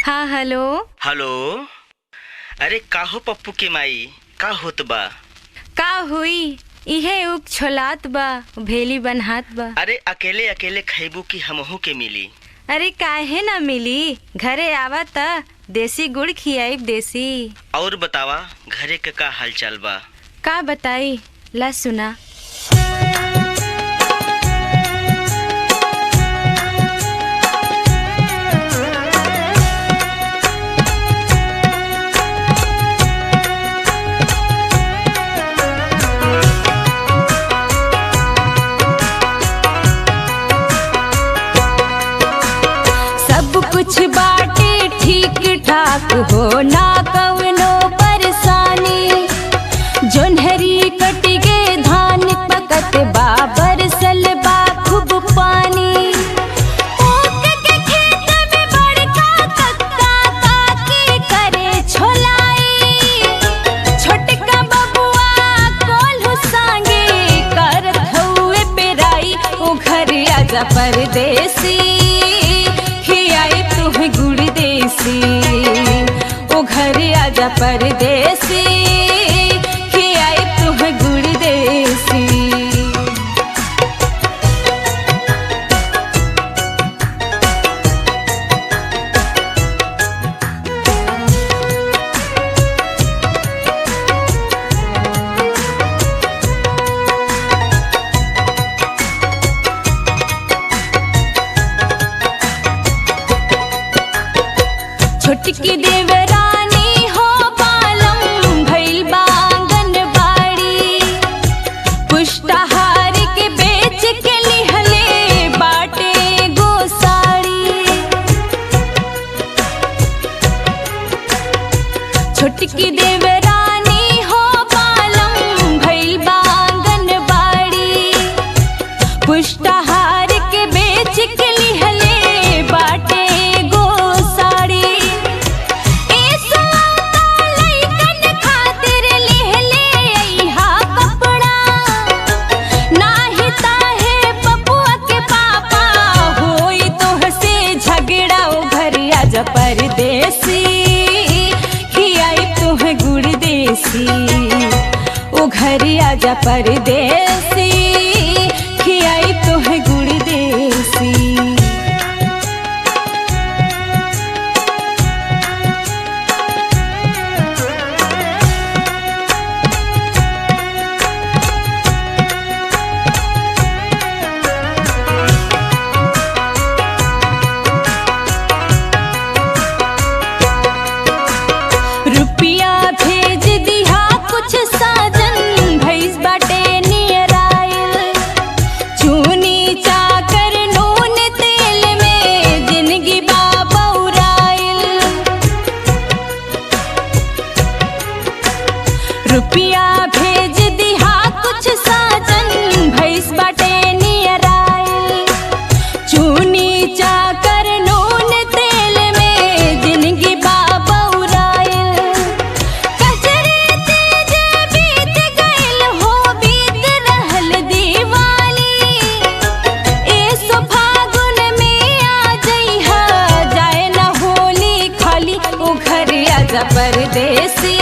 हाँ hello. Hello. अरे का हो पप्पू के माई, का होत बा? का हुई? इहे उग छोलात बा, भेली बनहात बा। अरे अकेले अकेले खैबू की हमहू के मिली? अरे काहे ना मिली, घरे आवा त देसी गुड़ खियाई देसी। और बतावा घरे के का हाल चाल बा? का बताई, ला सुना। कुछ बाटे ठीक ठाक हो ना कवनो परेशानी। जोन्हरी कट गे धान पकत बा, बरसल बा खूब पानी। ऊख के खेत में बड़का कक्का काकी करे छोलाई। छोटका बबुआ कोल्हू सांगे करत हउए पेराई। ओ घर आजा परदेसी, गुड़ देसी। ओ घर आजा परदेसी, खियाई तुह गुड़ देसी। छोटकी देवरानी हो पालम भइल बांगन बाड़ी। पुष्टाहार के बेच के लिहले बाटे गोसाड़ी। छोटकी देवरानी हो पालम भइल बांगन बाड़ी। पुष्टाहार के बेच के लिहले बाटे परदेसी, खियाई तुह गुड़ देसी। ओ घर आजा परदेसी, खियाई तुह गुड़ देसी। रुपिया भेज दिहा कुछ साजन भैस बाटे नियर आइल। चूनी चाकर नून तेल में जिंदगी बाबौराइल। रुपिया भेज दिहा कुछ साजन भैस बाटे नियर आइल। चूनी चाकर नून तेल में जिंदगी परदेसी,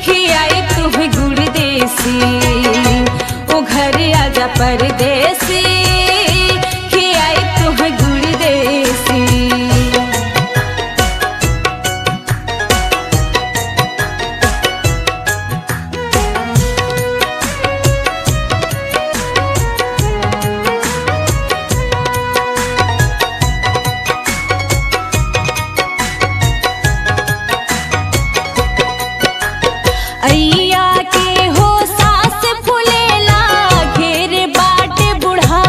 खियाई तुह गुड़ देसी। ओ घर आजा परदेसी, खियाई तुह गुड़ देसी। अय्या के हो सास फुलेला, घेर बाटे बुढ़ा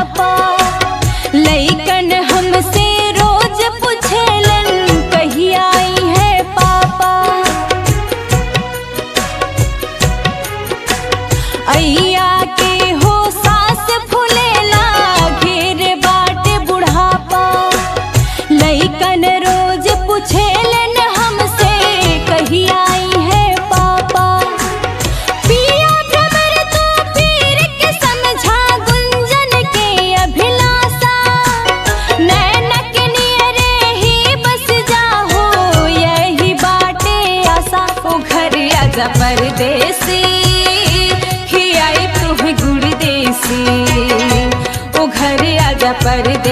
आजा परदेसी खियाई तुम्हें गुड़ देसी ओ घरे आजा परदेसी